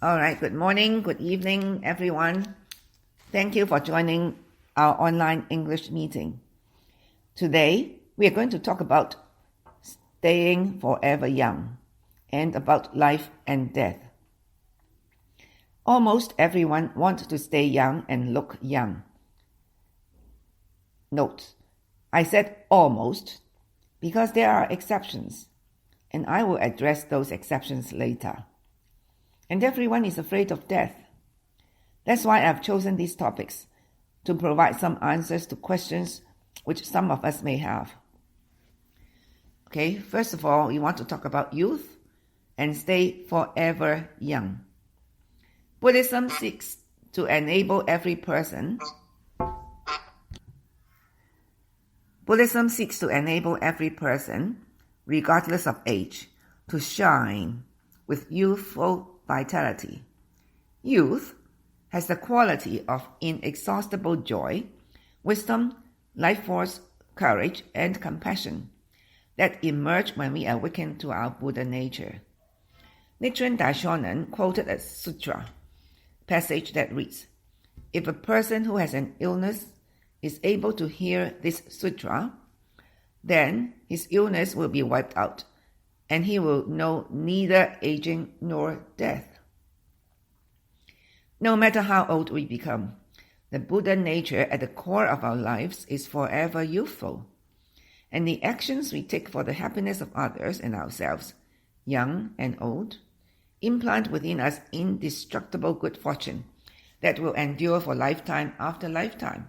All right, good morning, good evening, everyone. Thank you for joining our online English meeting. Today, we are going to talk about staying forever young and about life and death. Almost everyone wants to stay young and look young. Note, I said almost because there are exceptions, and I will address those exceptions later. And everyone is afraid of death. That's why I've chosen these topics, to provide some answers to questions which some of us may have. Okay, first of all, we want to talk about youth and stay forever young. Buddhism seeks to enable every person regardless of age, to shine with youthful vitality. Youth has the quality of inexhaustible joy, wisdom, life force, courage, and compassion that emerge when we awaken to our Buddha nature. Nichiren Daishonin quoted a sutra passage that reads, "If a person who has an illness is able to hear this sutra, then his illness will be wiped out, and he will know neither aging nor death." No matter how old we become, the Buddha nature at the core of our lives is forever youthful, and the actions we take for the happiness of others and ourselves, young and old, implant within us indestructible good fortune that will endure for lifetime after lifetime.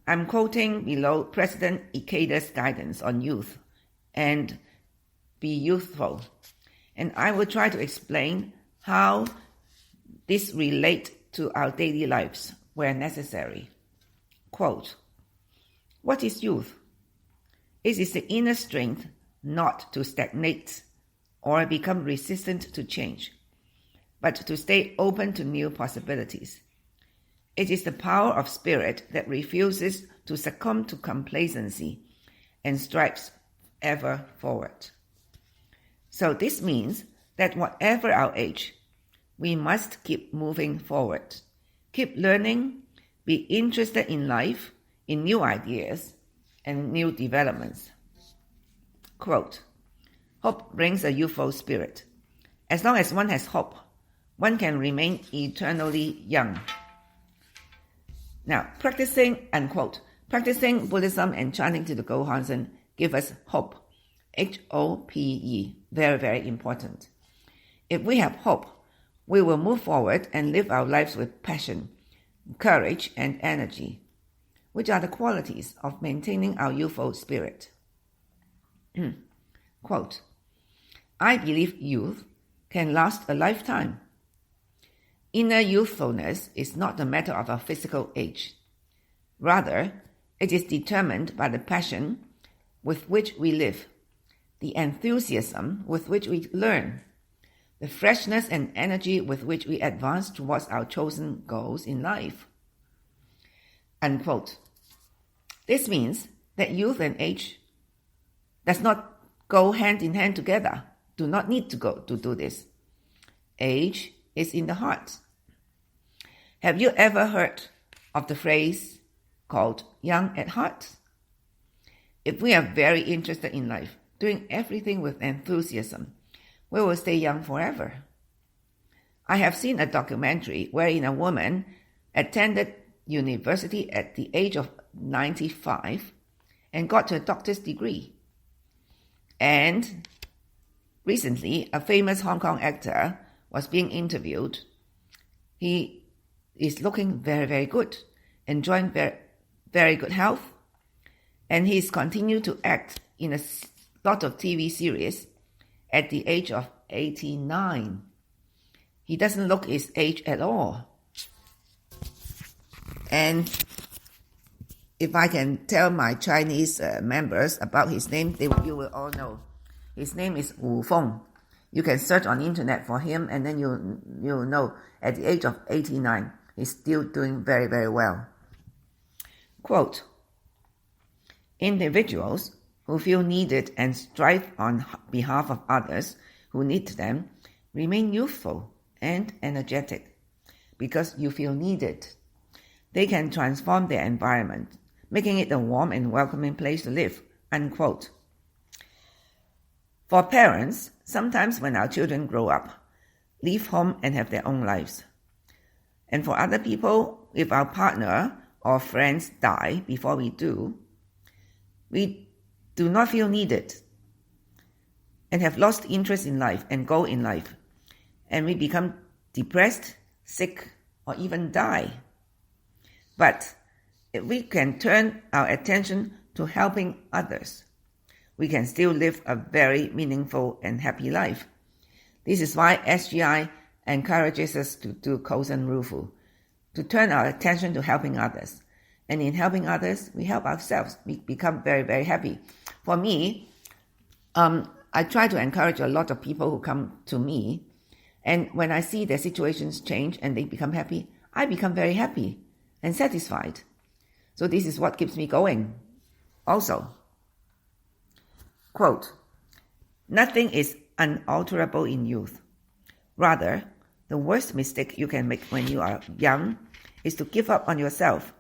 I'm quoting below President Ikeda's guidance on youth and be youthful, and I will try to explain how this relates to our daily lives where necessary. Quote, "What is youth? It is the inner strength not to stagnate or become resistant to change, but to stay open to new possibilities. It is the power of spirit that refuses to succumb to complacency and strives ever forward." So this means that whatever our age, we must keep moving forward, keep learning, be interested in life, in new ideas, and new developments. Quote, "Hope brings a youthful spirit. As long as one has hope, one can remain eternally young." Now, practicing Buddhism and chanting to the Gohonzon give us hope. H-O-P-E, very, very important. If we have hope, we will move forward and live our lives with passion, courage, and energy, which are the qualities of maintaining our youthful spirit. Quote, "I believe youth can last a lifetime. Inner youthfulness is not a matter of our physical age. Rather, it is determined by the passion with which we live, the enthusiasm with which we learn, the freshness and energy with which we advance towards our chosen goals in life." Unquote. This means that youth and age does not go hand in hand together. Do not need to do this. Age is in the heart. Have you ever heard of the phrase called young at heart? If we are very interested in life, doing everything with enthusiasm, we will stay young forever. I have seen a documentary wherein a woman attended university at the age of 95 and got her doctor's degree. And recently, a famous Hong Kong actor was being interviewed. He is looking very, very good, enjoying very, very good health, and he's continued to act in a lot of TV series at the age of 89. He doesn't look his age at all. And if I can tell my Chinese members about his name, you will all know. His name is Wu Feng. You can search on the internet for him, and then you'll know at the age of 89, he's still doing very, very well. Quote, "Individuals who feel needed and strive on behalf of others who need them remain youthful and energetic because you feel needed. They can transform their environment, making it a warm and welcoming place to live, unquote. For parents, sometimes when our children grow up, leave home and have their own lives. And for other people, if our partner or friends die before we do not feel needed and have lost interest in life and goal in life, and we become depressed, sick, or even die. But if we can turn our attention to helping others, we can still live a very meaningful and happy life. This is why SGI encourages us to do Kozen Rufu, to turn our attention to helping others. And in helping others, we help ourselves. We become very, very happy. For me, I try to encourage a lot of people who come to me. And when I see their situations change and they become happy, I become very happy and satisfied. So this is what keeps me going. Also, quote, "Nothing is unalterable in youth. Rather, the worst mistake you can make when you are young is to give up on yourself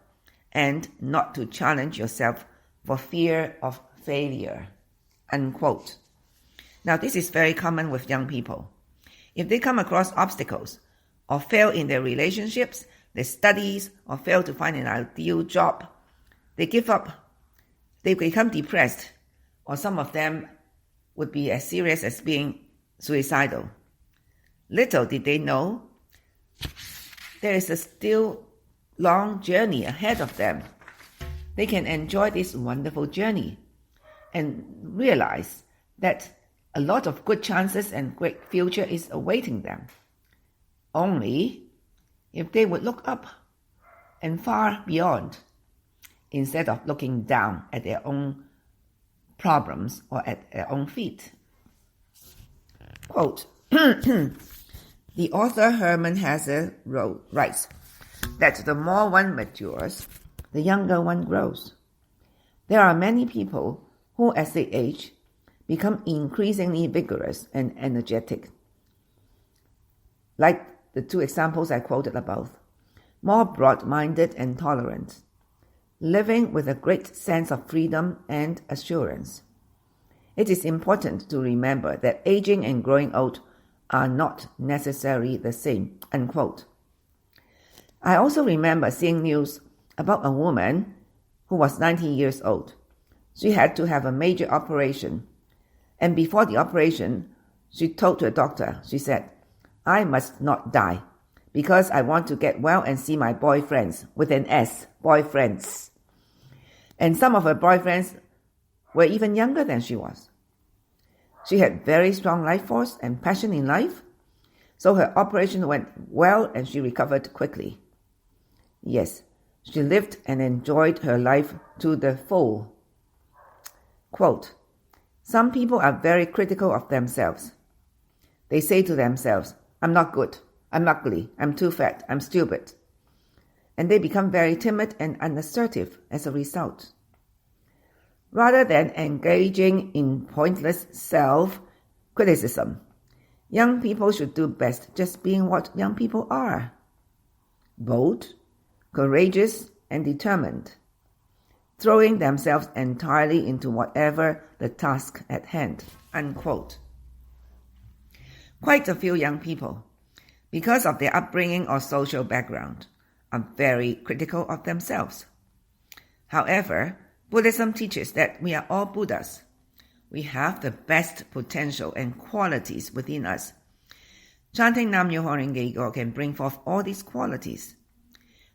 and not to challenge yourself for fear of failure," unquote. Now, this is very common with young people. If they come across obstacles or fail in their relationships, their studies, or fail to find an ideal job, they give up. They become depressed, or some of them would be as serious as being suicidal. Little did they know there is a still long journey ahead of them. They can enjoy this wonderful journey and realize that a lot of good chances and great future is awaiting them. Only if they would look up and far beyond, instead of looking down at their own problems or at their own feet. Quote, the author Hermann Hesse writes that the more one matures, the younger one grows. There are many people who, as they age, become increasingly vigorous and energetic. Like the two examples I quoted above, more broad-minded and tolerant, living with a great sense of freedom and assurance. It is important to remember that aging and growing old are not necessarily the same, unquote. I also remember seeing news about a woman who was 90 years old. She had to have a major operation. And before the operation, she told her doctor, she said, "I must not die because I want to get well and see my boyfriends," with an S, boyfriends. And some of her boyfriends were even younger than she was. She had very strong life force and passion in life, so her operation went well and she recovered quickly. Yes, she lived and enjoyed her life to the full. Quote, some people are very critical of themselves. They say to themselves, "I'm not good, I'm ugly, I'm too fat, I'm stupid." And they become very timid and unassertive as a result. Rather than engaging in pointless self-criticism, young people should do best just being what young people are: bold, courageous, and determined, throwing themselves entirely into whatever the task at hand, unquote. Quite a few young people, because of their upbringing or social background, are very critical of themselves. However, Buddhism teaches that we are all Buddhas. We have the best potential and qualities within us. Chanting Nam-myoho Renge Kyo can bring forth all these qualities.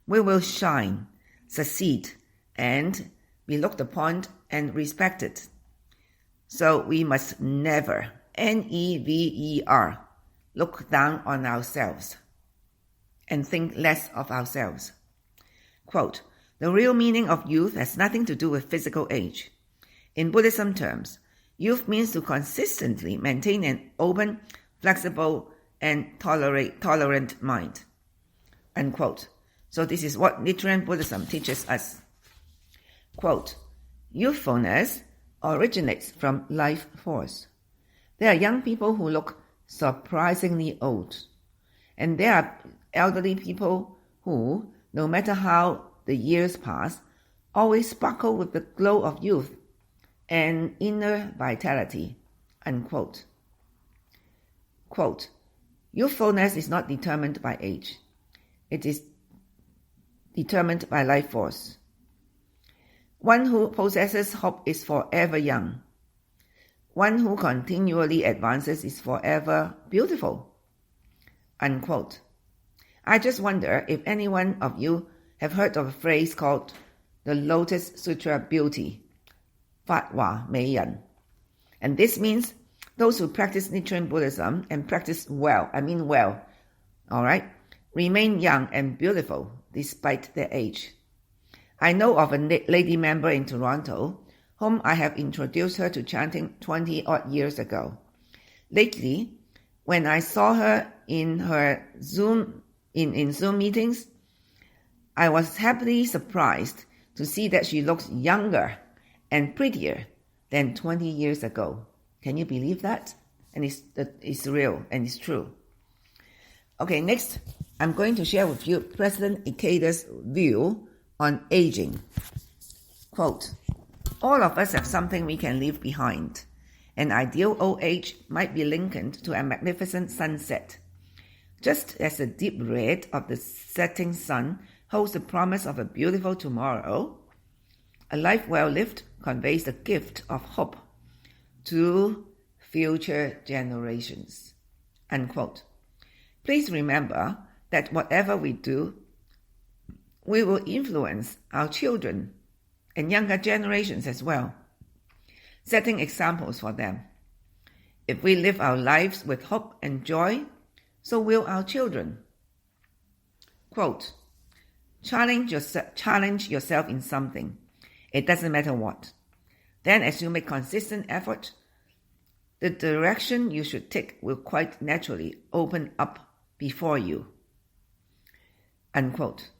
We will shine, succeed, and be looked upon and respected. So we must never, never, look down on ourselves and think less of ourselves. Quote, the real meaning of youth has nothing to do with physical age. In Buddhism terms, youth means to consistently maintain an open, flexible, and tolerant mind. Unquote. So this is what Nichiren Buddhism teaches us. Quote, youthfulness originates from life force. There are young people who look surprisingly old, And there are elderly people who, no matter how the years pass, always sparkle with the glow of youth and inner vitality. Unquote. Quote, youthfulness is not determined by age. It is determined by life force. One who possesses hope is forever young. One who continually advances is forever beautiful. Unquote. I just wonder if any one of you have heard of a phrase called the Lotus Sutra Beauty, Fat Hua Mei Ren. And this means those who practice Nichiren Buddhism and practice well, alright, remain young and beautiful despite their age. I know of a lady member in Toronto whom I have introduced her to chanting 20-odd years ago. Lately, when I saw her in her Zoom meetings, I was happily surprised to see that she looks younger and prettier than 20 years ago. Can you believe that? And it's real and it's true. Okay, next, I'm going to share with you President Ikeda's view on aging. Quote, all of us have something we can leave behind. An ideal old age might be likened to a magnificent sunset. Just as the deep red of the setting sun holds the promise of a beautiful tomorrow, a life well lived conveys the gift of hope to future generations. Unquote. Please remember that whatever we do, we will influence our children and younger generations as well, setting examples for them. If we live our lives with hope and joy, so will our children. Quote, challenge yourself in something. It doesn't matter what. Then as you make consistent effort, the direction you should take will quite naturally open up before you. Unquote.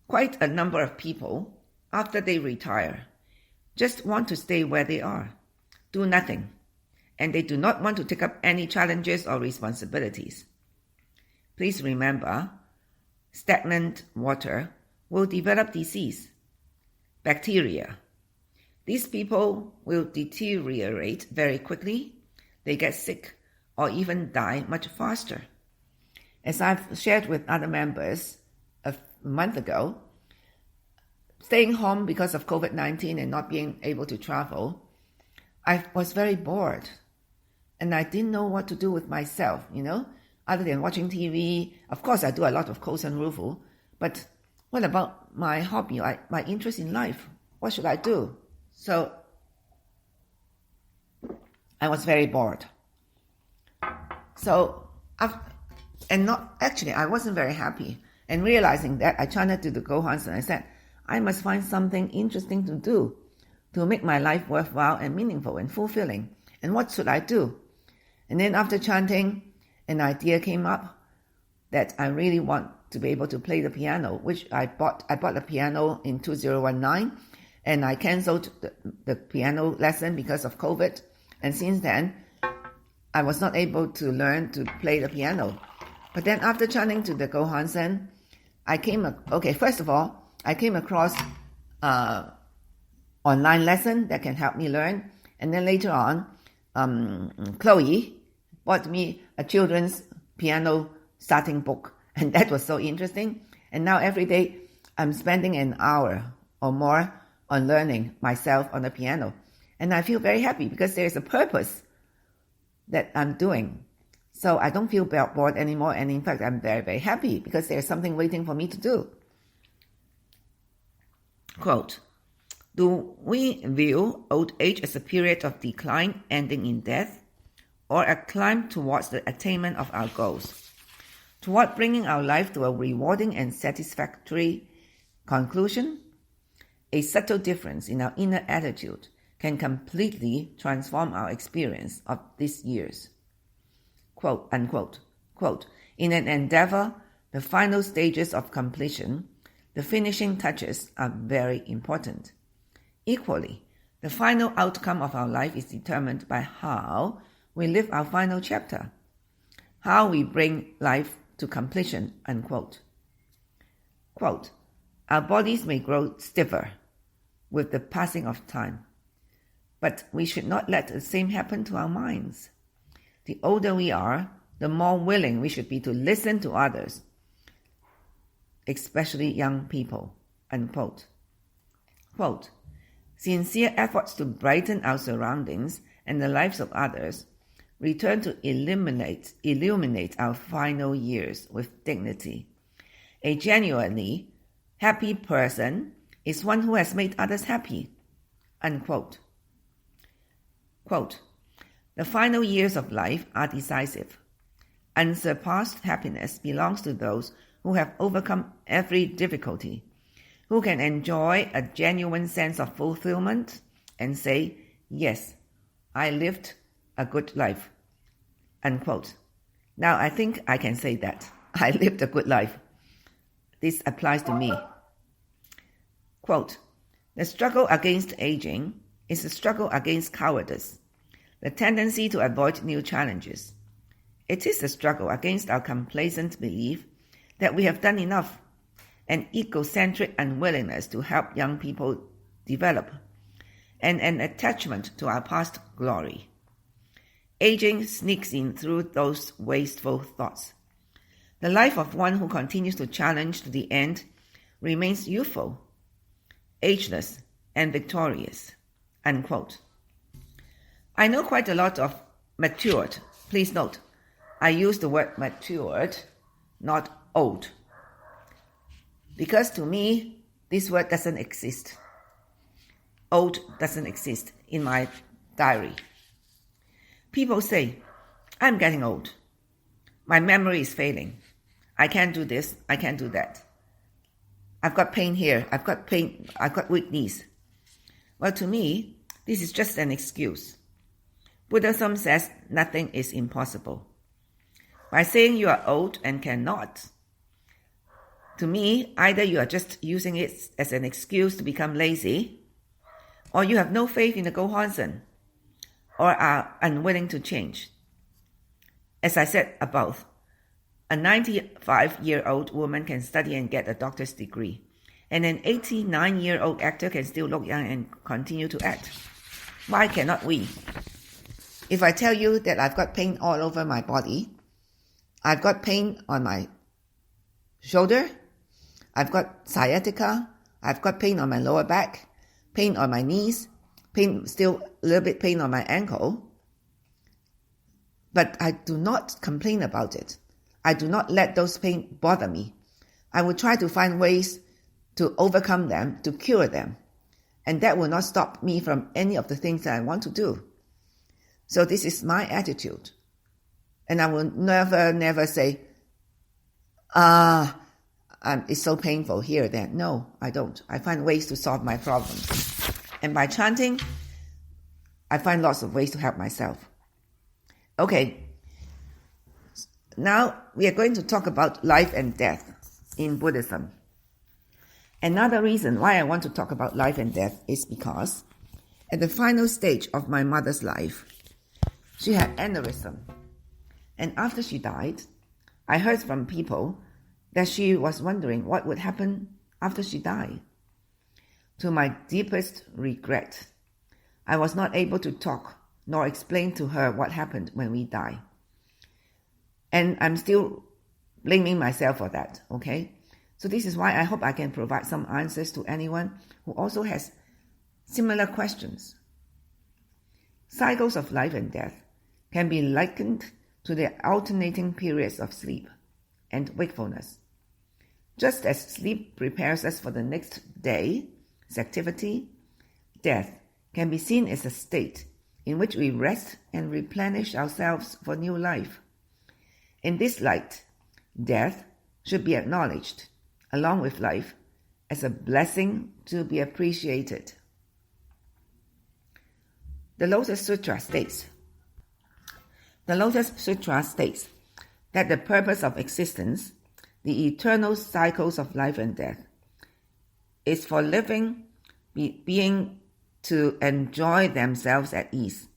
Quite a number of people, after they retire, just want to stay where they are, do nothing, and they do not want to take up any challenges or responsibilities. Please remember, stagnant water will develop disease, bacteria. These people will deteriorate very quickly, they get sick, or even die much faster. As I've shared with other members a month ago, staying home because of COVID-19 and not being able to travel, I was very bored. And I didn't know what to do with myself, other than watching TV. Of course, I do a lot of Kosen Rufu, but what about my hobby, my interest in life? What should I do? So I was very bored. I wasn't very happy. And realizing that, I chanted to the Gohans and I said, I must find something interesting to do to make my life worthwhile and meaningful and fulfilling. And what should I do? And then after chanting, an idea came up that I really want to be able to play the piano, which I bought a piano in 2019, and I cancelled the piano lesson because of COVID. And since then, I was not able to learn to play the piano. But then after chanting to the Gohansen, I came across online lesson that can help me learn. And then later on, Chloe bought me a children's piano starting book. And that was so interesting. And now every day I'm spending an hour or more on learning myself on the piano. And I feel very happy because there's a purpose that I'm doing. So I don't feel bored anymore. And in fact, I'm very, very happy because there's something waiting for me to do. Quote, do we view old age as a period of decline ending in death, or a climb towards the attainment of our goals, toward bringing our life to a rewarding and satisfactory conclusion? A subtle difference in our inner attitude can completely transform our experience of these years. Quote, unquote. Quote, in an endeavor, the final stages of completion, the finishing touches are very important. Equally, the final outcome of our life is determined by how we live our final chapter, how we bring life to completion, unquote. Quote, our bodies may grow stiffer with the passing of time, but we should not let the same happen to our minds. The older we are, the more willing we should be to listen to others, especially young people, unquote. Quote, sincere efforts to brighten our surroundings and the lives of others return to illuminate our final years with dignity. A genuinely happy person is one who has made others happy, unquote. Quote, the final years of life are decisive. Unsurpassed happiness belongs to those who have overcome every difficulty, who can enjoy a genuine sense of fulfillment and say, yes, I lived a good life, unquote. Now, I think I can say that. I lived a good life. This applies to me. Quote, the struggle against aging is a struggle against cowardice, the tendency to avoid new challenges. It is a struggle against our complacent belief that we have done enough, an egocentric unwillingness to help young people develop, and an attachment to our past glory. Aging sneaks in through those wasteful thoughts. The life of one who continues to challenge to the end remains youthful, ageless, and victorious, unquote. I know quite a lot of matured. Please note, I use the word matured, not old. Because to me, this word doesn't exist. Old doesn't exist in my diary. People say, I'm getting old. My memory is failing. I can't do this, I can't do that. I've got pain here, I've got weak knees. Well, to me, this is just an excuse. Buddhism says nothing is impossible. By saying you are old and cannot, to me, either you are just using it as an excuse to become lazy, or you have no faith in the Gohonzon, or are unwilling to change. As I said above, a 95-year-old woman can study and get a doctor's degree, and an 89-year-old actor can still look young and continue to act. Why cannot we? If I tell you that I've got pain all over my body, I've got pain on my shoulder, I've got sciatica, I've got pain on my lower back, pain on my knees, still a little bit pain on my ankle, but I do not complain about it. I do not let those pain bother me. I will try to find ways to overcome them, to cure them. And that will not stop me from any of the things that I want to do. So this is my attitude. And I will never say, it's so painful here or there. No, I don't. I find ways to solve my problems. And by chanting, I find lots of ways to help myself. Okay. Now we are going to talk about life and death in Buddhism. Another reason why I want to talk about life and death is because at the final stage of my mother's life, she had aneurysm. And after she died, I heard from people that she was wondering what would happen after she died. To my deepest regret, I was not able to talk nor explain to her what happened when we die. And I'm still blaming myself for that, okay? So this is why I hope I can provide some answers to anyone who also has similar questions. Cycles of life and death can be likened to the alternating periods of sleep and wakefulness. Just as sleep prepares us for the next day's activity, death can be seen as a state in which we rest and replenish ourselves for new life. In this light, death should be acknowledged, along with life, as a blessing to be appreciated. The Lotus Sutra states that the purpose of existence, the eternal cycles of life and death, is for living being to enjoy themselves at ease.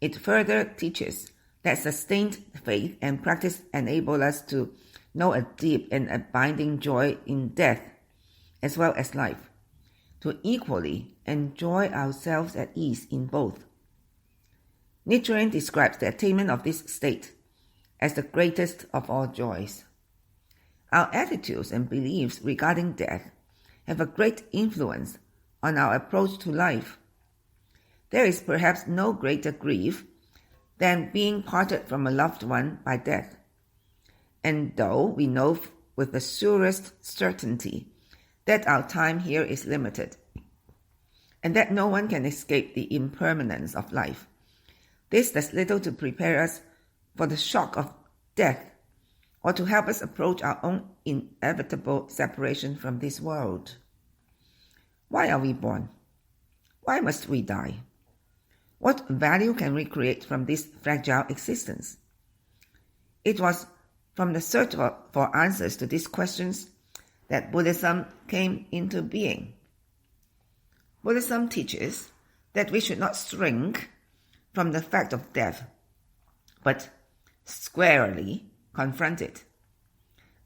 It further teaches that sustained faith and practice enable us to know a deep and abiding joy in death as well as life, to equally enjoy ourselves at ease in both. Nichiren describes the attainment of this state as the greatest of all joys. Our attitudes and beliefs regarding death have a great influence on our approach to life. There is perhaps no greater grief than being parted from a loved one by death. And though we know with the surest certainty that our time here is limited, and that no one can escape the impermanence of life, this does little to prepare us for the shock of death or to help us approach our own inevitable separation from this world. Why are we born? Why must we die? What value can we create from this fragile existence? It was from the search for answers to these questions that Buddhism came into being. Buddhism teaches that we should not shrink from the fact of death, but squarely confront it.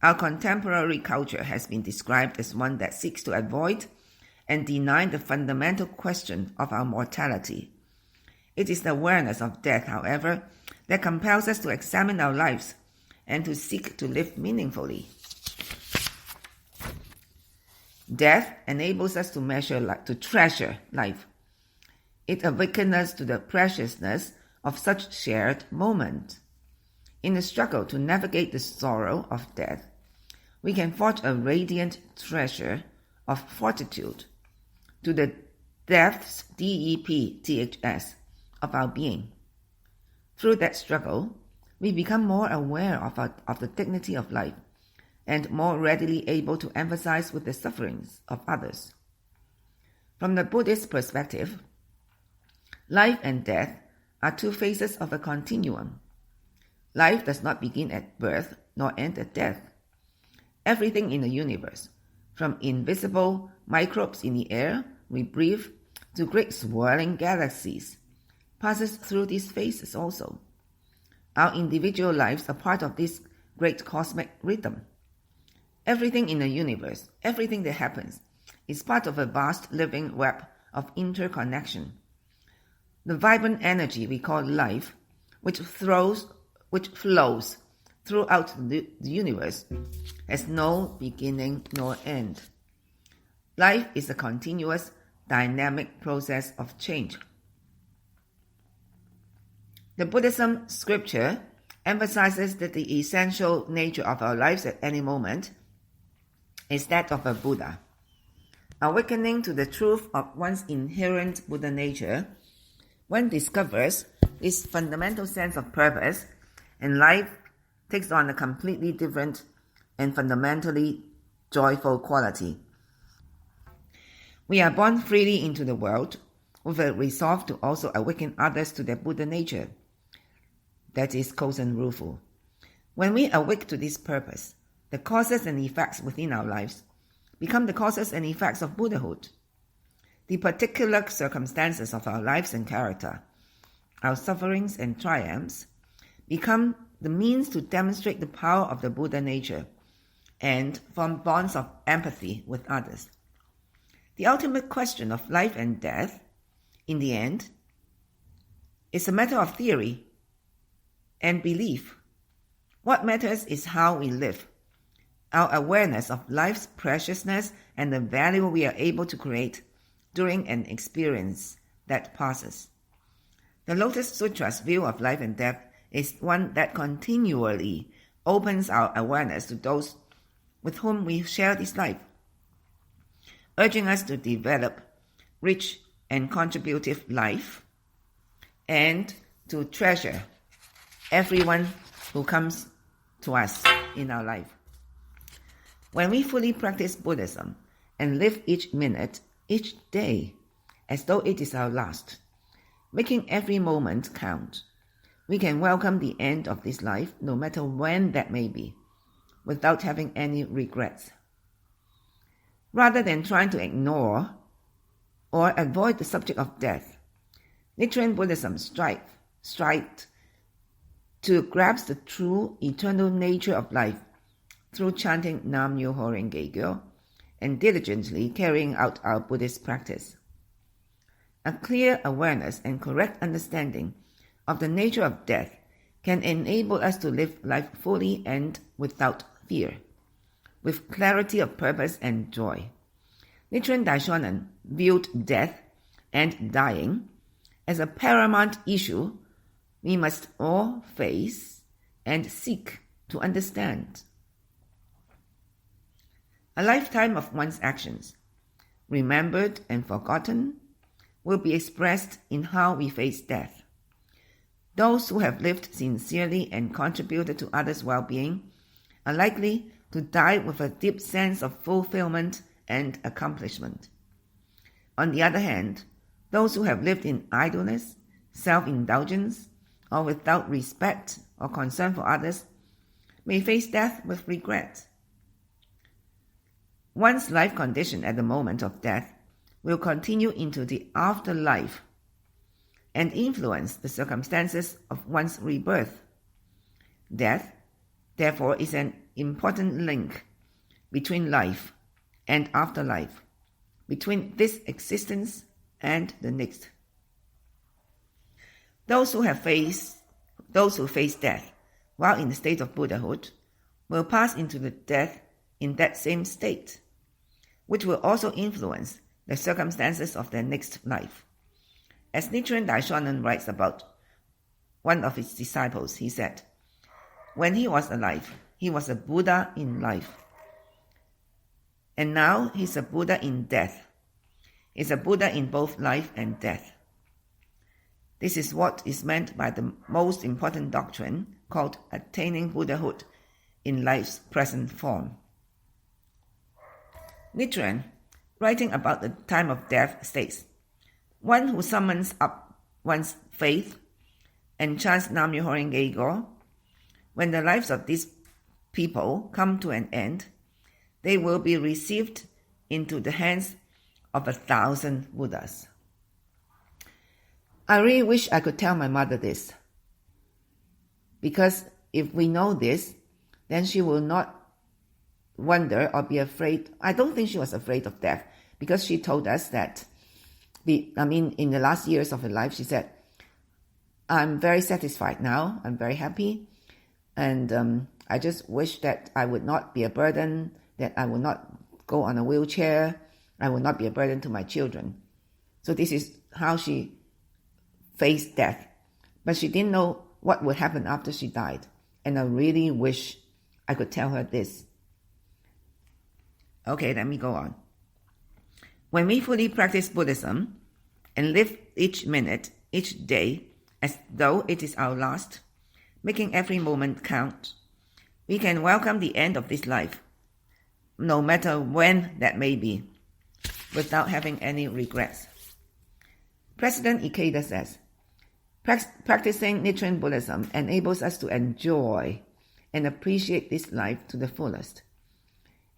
Our contemporary culture has been described as one that seeks to avoid and deny the fundamental question of our mortality. It is the awareness of death, however, that compels us to examine our lives and to seek to live meaningfully. Death enables us to treasure life. It awakens us to the preciousness of such shared moment. In the struggle to navigate the sorrow of death, we can forge a radiant treasure of fortitude to the depths, D-E-P-T-H-S, of our being. Through that struggle, we become more aware of the dignity of life and more readily able to empathize with the sufferings of others. From the Buddhist perspective, life and death are two faces of a continuum. Life does not begin at birth nor end at death. Everything in the universe, from invisible microbes in the air we breathe to great swirling galaxies, passes through these phases also. Our individual lives are part of this great cosmic rhythm. Everything in the universe, everything that happens, is part of a vast living web of interconnection. The vibrant energy we call life, which flows throughout the universe, has no beginning nor end. Life is a continuous, dynamic process of change. The Buddhism scripture emphasizes that the essential nature of our lives at any moment is that of a Buddha. Awakening to the truth of one's inherent Buddha nature, one discovers this fundamental sense of purpose, and life takes on a completely different and fundamentally joyful quality. We are born freely into the world with a resolve to also awaken others to their Buddha nature. That is Kozen Rufu. When we awake to this purpose, the causes and effects within our lives become the causes and effects of Buddhahood. The particular circumstances of our lives and character, our sufferings and triumphs, become the means to demonstrate the power of the Buddha nature and form bonds of empathy with others. The ultimate question of life and death, in the end, is a matter of theory and belief. What matters is how we live, our awareness of life's preciousness and the value we are able to create during an experience that passes. The Lotus Sutra's view of life and death is one that continually opens our awareness to those with whom we share this life, urging us to develop rich and contributive life and to treasure everyone who comes to us in our life. When we fully practice Buddhism and live each minute, each day, as though it is our last, making every moment count, we can welcome the end of this life, no matter when that may be, without having any regrets. Rather than trying to ignore or avoid the subject of death, Nichiren Buddhism strives to grasp the true eternal nature of life through chanting Nam Myoho Renge Kyo and diligently carrying out our Buddhist practice. A clear awareness and correct understanding of the nature of death can enable us to live life fully and without fear, with clarity of purpose and joy. Nichiren Daishonin viewed death and dying as a paramount issue we must all face and seek to understand. A lifetime of one's actions, remembered and forgotten, will be expressed in how we face death. Those who have lived sincerely and contributed to others' well-being are likely to die with a deep sense of fulfillment and accomplishment. On the other hand, those who have lived in idleness, self-indulgence, or without respect or concern for others may face death with regret. One's life condition at the moment of death will continue into the afterlife and influence the circumstances of one's rebirth. Death, therefore, is an important link between life and afterlife, between this existence and the next. Those who face death while in the state of Buddhahood will pass into the death in that same state, which will also influence the circumstances of their next life. As Nichiren Daishonin writes about one of his disciples, he said, "When he was alive, he was a Buddha in life. And now he's a Buddha in death. He's a Buddha in both life and death." This is what is meant by the most important doctrine called attaining Buddhahood in life's present form. Nichiren, writing about the time of death, states, "One who summons up one's faith and chants Nam Myoho Renge Kyo, when the lives of these people come to an end, they will be received into the hands of 1,000 Buddhas." I really wish I could tell my mother this, because if we know this, then she will not wonder or be afraid. I don't think she was afraid of death, because she told us that, in the last years of her life, she said, "I'm very satisfied now, I'm very happy, and I just wish that I would not be a burden, that I would not go on a wheelchair, I would not be a burden to my children." So this is how she faced death. But she didn't know what would happen after she died. And I really wish I could tell her this. Okay, let me go on. When we fully practice Buddhism and live each minute, each day, as though it is our last, making every moment count, we can welcome the end of this life, no matter when that may be, without having any regrets. President Ikeda says, "Practicing Nichiren Buddhism enables us to enjoy and appreciate this life to the fullest,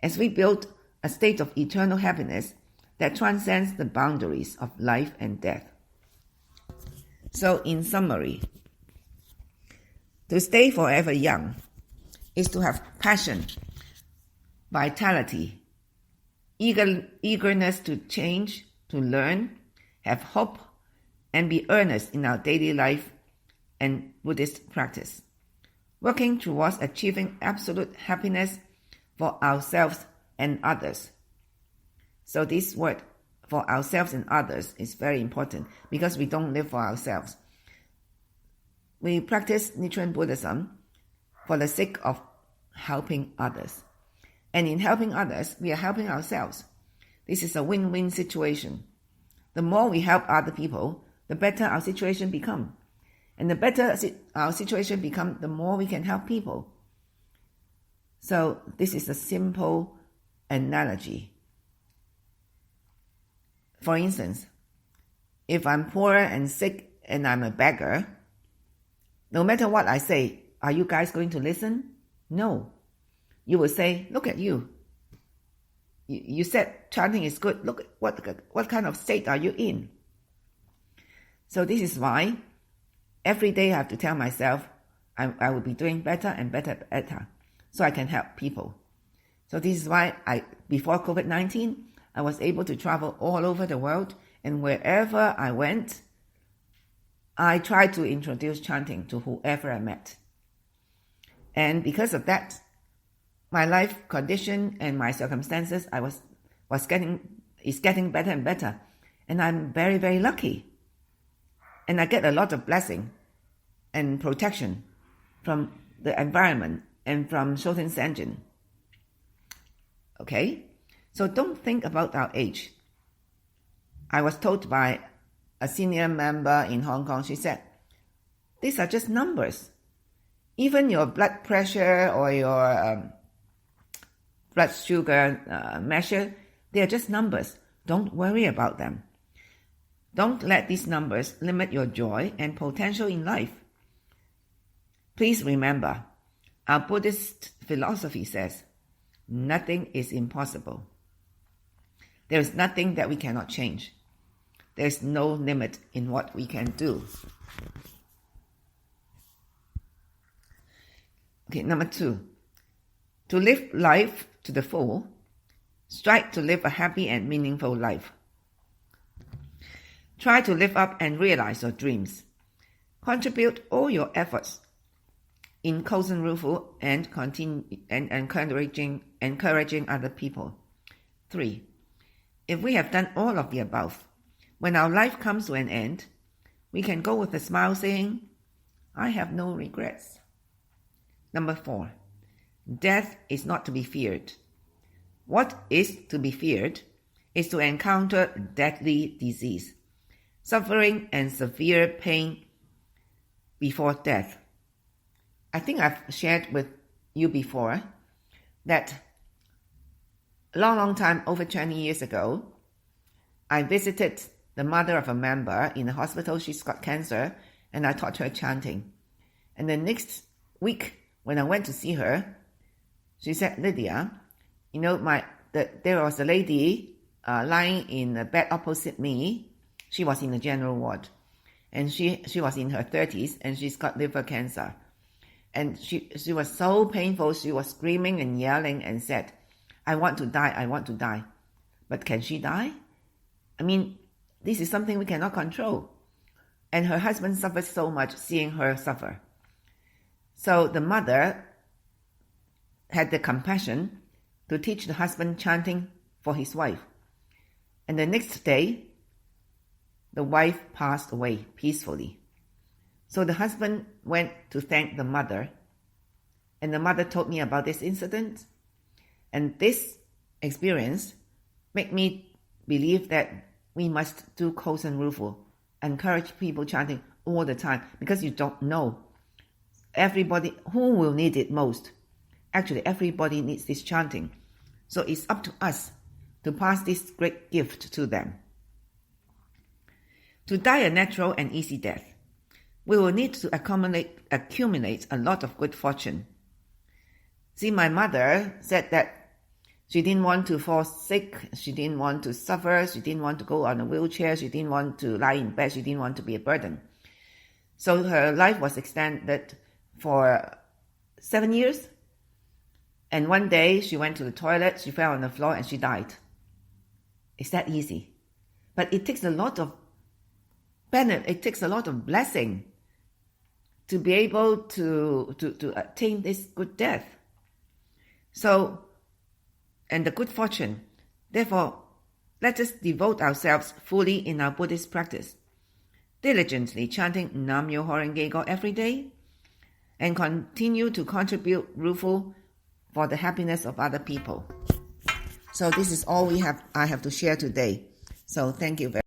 as we build a state of eternal happiness that transcends the boundaries of life and death." So, in summary, to stay forever young is to have passion, vitality, eagerness to change, to learn, have hope, and be earnest in our daily life and Buddhist practice, working towards achieving absolute happiness for ourselves and others. So this word, for ourselves and others, is very important, because we don't live for ourselves. We practice Nichiren Buddhism for the sake of helping others. And in helping others, we are helping ourselves. This is a win-win situation. The more we help other people, the better our situation becomes. And the better our situation becomes, the more we can help people. So this is a simple analogy. For instance, if I'm poor and sick and I'm a beggar, no matter what I say, are you guys going to listen? No. You will say, "Look at you. You said chanting is good. Look, what kind of state are you in?" So this is why every day I have to tell myself I will be doing better and better, so I can help people. So this is why before COVID-19, I was able to travel all over the world, and wherever I went, I tried to introduce chanting to whoever I met. And because of that, my life condition and my circumstances is getting better and better. And I'm very, very lucky. And I get a lot of blessing and protection from the environment and from Shoten Senjin. Okay? So don't think about our age. I was told by a senior member in Hong Kong, she said, these are just numbers. Even your blood pressure or your blood sugar measure, they are just numbers. Don't worry about them. Don't let these numbers limit your joy and potential in life. Please remember, our Buddhist philosophy says, nothing is impossible. There is nothing that we cannot change. There is no limit in what we can do. Okay, number 2. To live life to the full, strive to live a happy and meaningful life. Try to live up and realize your dreams. Contribute all your efforts in Kozen Rufu and continue and encouraging other people. 3. If we have done all of the above, when our life comes to an end, we can go with a smile saying, I have no regrets. Number 4. Death is not to be feared. What is to be feared is to encounter deadly disease, suffering and severe pain before death. I think I've shared with you before that a long time, over 20 years ago, I visited the mother of a member in the hospital. She's got cancer, and I taught her chanting. And the next week, when I went to see her, she said, Lydia, there was a lady lying in a bed opposite me. She was in the general ward, and she was in her 30s, and she's got liver cancer. And she was so painful. She was screaming and yelling and said, I want to die, I want to die. But can she die? I mean, this is something we cannot control. And her husband suffered so much seeing her suffer. So the mother had the compassion to teach the husband chanting for his wife. And the next day, the wife passed away peacefully. So the husband went to thank the mother, and the mother told me about this incident. And this experience made me believe that we must do Kozen Rufu, encourage people chanting all the time, because you don't know everybody who will need it most. Actually, everybody needs this chanting. So it's up to us to pass this great gift to them. To die a natural and easy death, we will need to accumulate a lot of good fortune. See, my mother said that she didn't want to fall sick, she didn't want to suffer, she didn't want to go on a wheelchair, she didn't want to lie in bed, she didn't want to be a burden. So her life was extended for 7 years. And one day she went to the toilet, she fell on the floor, and she died. It's that easy. But it takes a lot of benefit, it takes a lot of blessing to be able to attain this good death. So, and the good fortune. Therefore, let us devote ourselves fully in our Buddhist practice, diligently chanting Nam Myoho Renge Kyo every day, and continue to contribute Rufu for the happiness of other people. So this is all I have to share today. So thank you very much.